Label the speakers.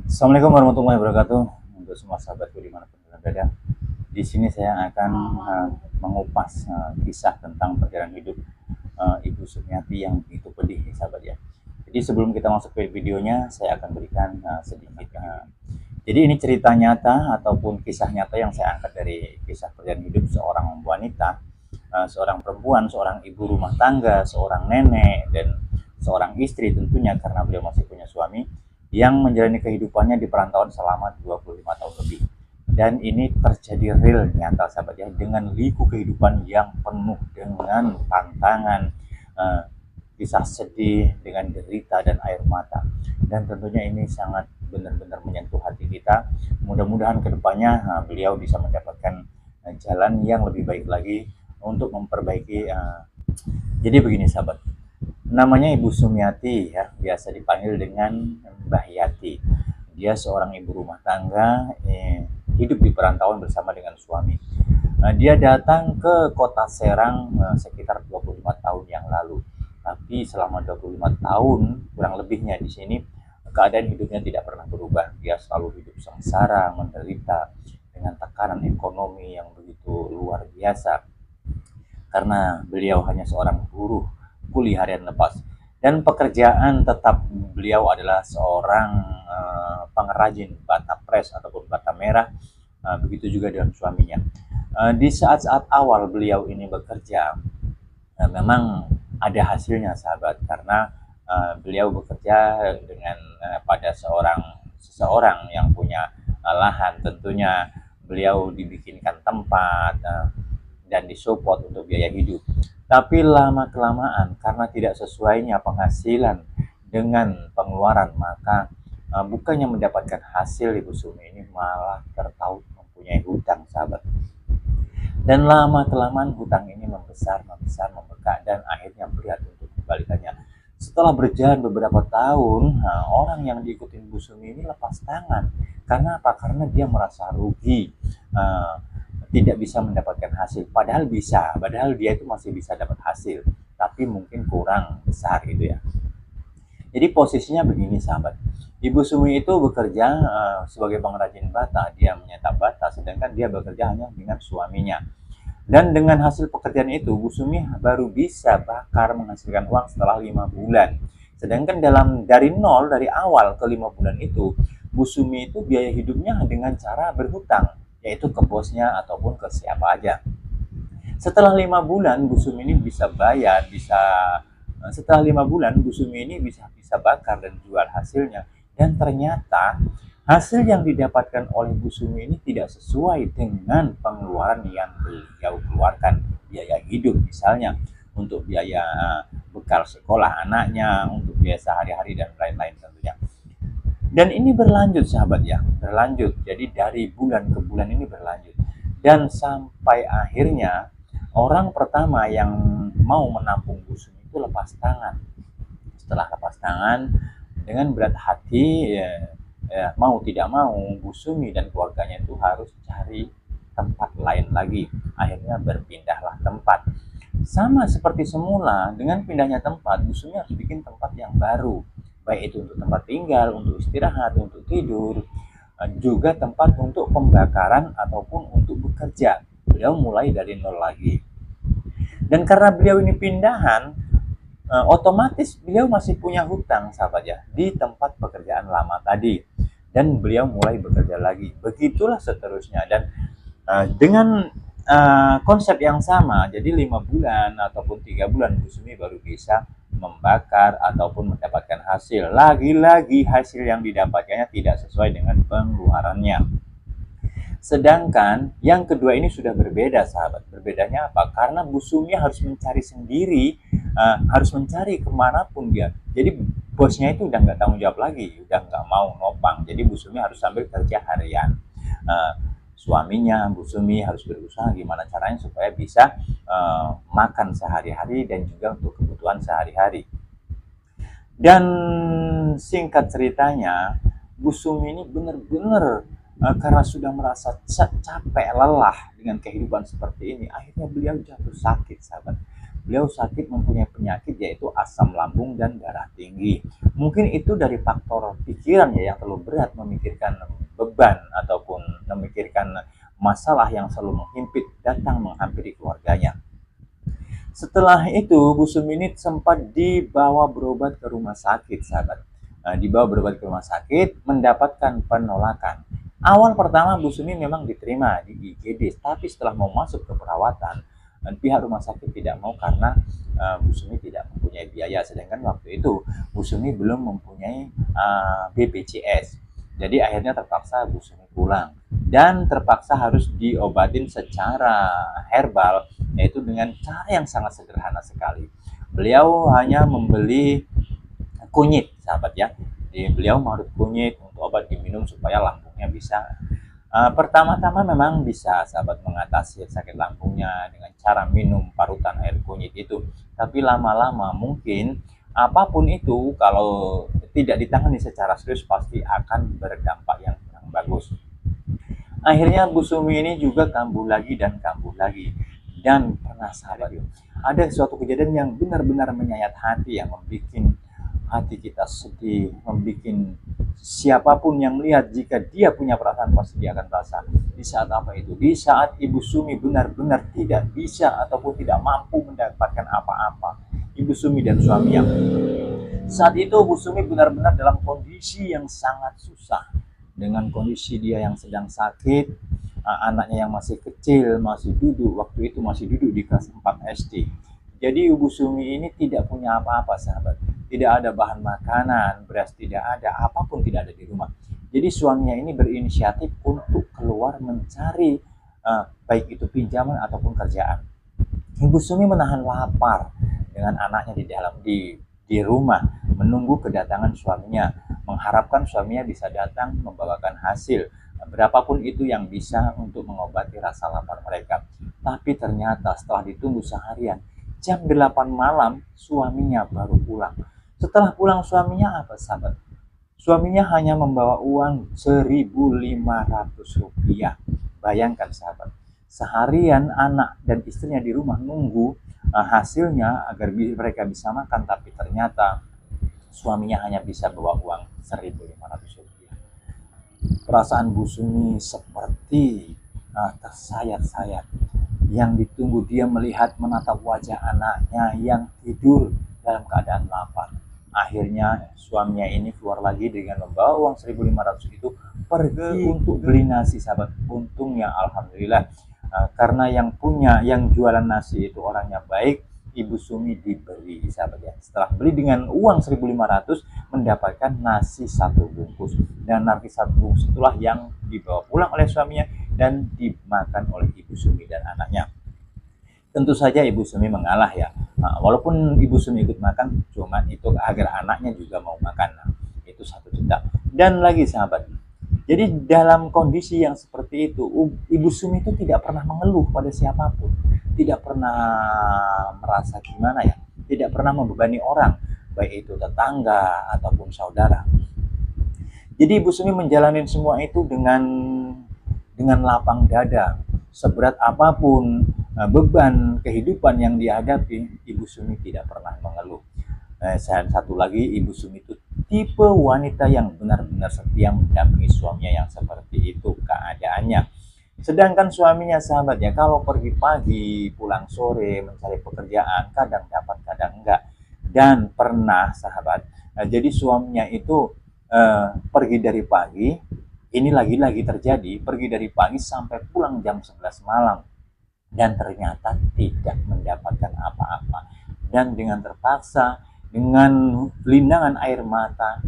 Speaker 1: Assalamualaikum warahmatullahi wabarakatuh untuk semua sahabatku dimanapun kalian berada. Di sini saya akan mengupas kisah tentang perjalanan hidup Ibu Sumiati yang begitu pedih, ya, sahabat ya. Jadi sebelum kita masuk ke videonya, saya akan berikan sedikit. Jadi ini cerita nyata ataupun kisah nyata yang saya angkat dari kisah perjalanan hidup seorang wanita, seorang perempuan, seorang ibu rumah tangga, seorang nenek, dan seorang istri tentunya karena beliau masih punya suami yang menjalani kehidupannya di perantauan selama 25 tahun lebih. Dan ini terjadi real nyata sahabat ya, dengan liku kehidupan yang penuh dengan tantangan, eh, kisah sedih, dengan derita dan air mata. Dan tentunya ini sangat benar-benar menyentuh hati kita. Mudah-mudahan kedepannya beliau bisa mendapatkan jalan yang lebih baik lagi untuk memperbaiki. Jadi begini sahabat, namanya Ibu Sumiati ya, biasa dipanggil dengan Mbah Yati. Dia seorang ibu rumah tangga, hidup di perantauan bersama dengan suami. Dia datang ke kota Serang sekitar 25 tahun yang lalu. Tapi selama 25 tahun kurang lebihnya di sini keadaan hidupnya tidak pernah berubah. Dia selalu hidup sengsara, menderita dengan tekanan ekonomi yang begitu luar biasa karena beliau hanya seorang buruh kuli harian lepas, dan pekerjaan tetap beliau adalah seorang pengrajin bata pres ataupun bata merah. Begitu juga dengan suaminya. Di saat-saat awal beliau ini bekerja, memang ada hasilnya sahabat, karena beliau bekerja dengan pada seseorang yang punya lahan. Tentunya beliau dibikinkan tempat dan disupport untuk biaya hidup. Tapi lama kelamaan karena tidak sesuainya penghasilan dengan pengeluaran, maka bukannya mendapatkan hasil, Ibu Sumi ini malah tertaut mempunyai hutang sahabat. Dan lama kelamaan hutang ini membesar, membekak, dan akhirnya berat untuk kembalikannya. Setelah berjalan beberapa tahun, orang yang diikutin Bu Sumi ini lepas tangan. Karena apa? Karena dia merasa rugi, tidak bisa mendapatkan hasil. Padahal dia itu masih bisa dapat hasil, tapi mungkin kurang besar gitu ya. Jadi posisinya begini sahabat, Ibu Sumi itu bekerja sebagai pengrajin bata, dia menyetak bata, sedangkan dia bekerja hanya dengan suaminya. Dan dengan hasil pekerjaan itu, Bu Sumi baru bisa bakar menghasilkan uang setelah 5 bulan. Sedangkan dari nol, dari awal ke 5 bulan itu, Bu Sumi itu biaya hidupnya dengan cara berhutang, yaitu ke bosnya ataupun ke siapa aja. Setelah 5 bulan, Bu Sumi ini bisa bayar, setelah 5 bulan Bu Sumi ini bisa bakar dan jual hasilnya. Dan ternyata hasil yang didapatkan oleh Bu Sumi ini tidak sesuai dengan pengeluaran yang beliau keluarkan. Biaya hidup misalnya, untuk biaya bekal sekolah anaknya, untuk biaya sehari-hari dan lain-lain tentunya. Dan ini berlanjut sahabat ya, berlanjut. Jadi dari bulan ke bulan ini berlanjut. Dan sampai akhirnya orang pertama yang mau menampung Bu Sumi itu lepas tangan. Setelah lepas tangan, dengan berat hati, mau tidak mau Bu Sumi dan keluarganya itu harus cari tempat lain lagi. Akhirnya berpindahlah tempat. Sama seperti semula, dengan pindahnya tempat, Bu Sumi harus bikin tempat yang baru. Baik itu untuk tempat tinggal, untuk istirahat, untuk tidur, juga tempat untuk pembakaran ataupun untuk bekerja. Beliau mulai dari nol lagi. Dan karena beliau ini pindahan, otomatis beliau masih punya hutang sahabat ya di tempat pekerjaan lama tadi, dan beliau mulai bekerja lagi. Begitulah seterusnya, dan dengan konsep yang sama. Jadi 5 bulan ataupun 3 bulan Bu Sumi baru bisa membakar ataupun mendapatkan hasil. Lagi-lagi hasil yang didapatkannya tidak sesuai dengan pengeluarannya. Sedangkan yang kedua ini sudah berbeda sahabat. Berbedanya apa? Karena Bu Sumi harus mencari sendiri, harus mencari kemanapun dia. Jadi bosnya itu udah nggak tanggung jawab lagi, udah nggak mau nopang. Jadi Bu Sumi harus sambil kerja harian. Suaminya Bu Sumi harus berusaha gimana caranya supaya bisa makan sehari-hari dan juga untuk kebutuhan sehari-hari. Dan singkat ceritanya, Bu Sumi ini benar-benar karena sudah merasa capek, lelah dengan kehidupan seperti ini, akhirnya beliau jatuh sakit, sahabat. beliau sakit mempunyai penyakit yaitu asam lambung dan darah tinggi. Mungkin itu dari faktor pikiran ya yang terlalu berat memikirkan beban ataupun memikirkan masalah yang selalu menghimpit datang menghampiri keluarganya. Setelah itu, Bu Sumi ini sempat dibawa berobat ke rumah sakit, sahabat. Dibawa berobat ke rumah sakit, mendapatkan penolakan. Awal pertama Bu Sumi memang diterima di IGD, tapi setelah mau masuk ke perawatan, pihak rumah sakit tidak mau karena Bu Sumi tidak mempunyai biaya. Sedangkan waktu itu Bu Sumi belum mempunyai BPJS. Jadi akhirnya terpaksa Bu Sumi pulang dan terpaksa harus diobatin secara herbal, yaitu dengan cara yang sangat sederhana sekali. Beliau hanya membeli kunyit, sahabat ya. Beliau marut kunyit untuk obat diminum supaya lambungnya bisa pertama-tama memang bisa sahabat mengatasi sakit lambungnya dengan cara minum parutan air kunyit itu. Tapi lama-lama mungkin apapun itu kalau tidak ditangani secara serius pasti akan berdampak yang kurang bagus. Akhirnya Bu Sumi ini juga kambuh lagi dan kambuh lagi. Dan pernah sahabat, ada suatu kejadian yang benar-benar menyayat hati, yang membuat hati kita sedih, membuat siapapun yang melihat jika dia punya perasaan pasti dia akan merasa. Di saat apa itu? Di saat Ibu Sumi benar-benar tidak bisa ataupun tidak mampu mendapatkan apa-apa. Ibu Sumi dan suaminya. Saat itu Bu Sumi benar-benar dalam kondisi yang sangat susah. Dengan kondisi dia yang sedang sakit, anaknya yang masih kecil, masih duduk, waktu itu masih duduk di kelas 4 SD. Jadi Ibu Sumi ini tidak punya apa-apa, sahabat. Tidak ada bahan makanan, beras tidak ada, apapun tidak ada di rumah. Jadi suaminya ini berinisiatif untuk keluar mencari baik itu pinjaman ataupun kerjaan. Ibu Sumi menahan lapar dengan anaknya di rumah, menunggu kedatangan suaminya, mengharapkan suaminya bisa datang membawakan hasil berapapun itu yang bisa untuk mengobati rasa lapar mereka. Tapi ternyata setelah ditunggu seharian, jam 8 malam suaminya baru pulang. Setelah pulang suaminya apa, sahabat? Suaminya hanya membawa uang 1.500 rupiah. Bayangkan, sahabat, seharian anak dan istrinya di rumah nunggu hasilnya agar mereka bisa makan, tapi ternyata suaminya hanya bisa bawa uang 1.500 rupiah. Perasaan Bu Sumi seperti tersayat-sayat. Yang ditunggu dia melihat menatap wajah anaknya yang tidur dalam keadaan lapar. Akhirnya suaminya ini keluar lagi dengan membawa uang 1.500 itu pergi untuk beli nasi, sahabat. Untungnya alhamdulillah karena yang jualan nasi itu orangnya baik, Ibu Sumi diberi, sahabat ya. Setelah beli dengan uang 1.500 mendapatkan nasi 1 bungkus, dan nasi 1 bungkus itulah yang dibawa pulang oleh suaminya dan dimakan oleh Ibu Sumi dan anaknya. Tentu saja Ibu Sumi mengalah ya. Walaupun Ibu Sumi ikut makan, cuma itu agar anaknya juga mau makan. Itu satu cerita. Dan lagi, sahabat, jadi dalam kondisi yang seperti itu, Ibu Sumi itu tidak pernah mengeluh pada siapapun, tidak pernah merasa gimana ya, tidak pernah membebani orang, baik itu tetangga ataupun saudara. Jadi Ibu Sumi menjalani semua itu dengan lapang dada. Seberat apapun beban kehidupan yang dihadapi, Ibu Sumi tidak pernah mengeluh. Satu lagi, Ibu Sumi itu tipe wanita yang benar-benar setia mendampingi suaminya yang seperti itu keadaannya. Sedangkan suaminya, sahabat ya, kalau pergi pagi pulang sore mencari pekerjaan, kadang dapat kadang enggak. Dan pernah, sahabat, jadi suaminya itu pergi dari pagi, ini lagi-lagi terjadi, pergi dari pagi sampai pulang jam 11 malam dan ternyata tidak mendapatkan apa-apa. Dan dengan terpaksa, dengan linangan air mata,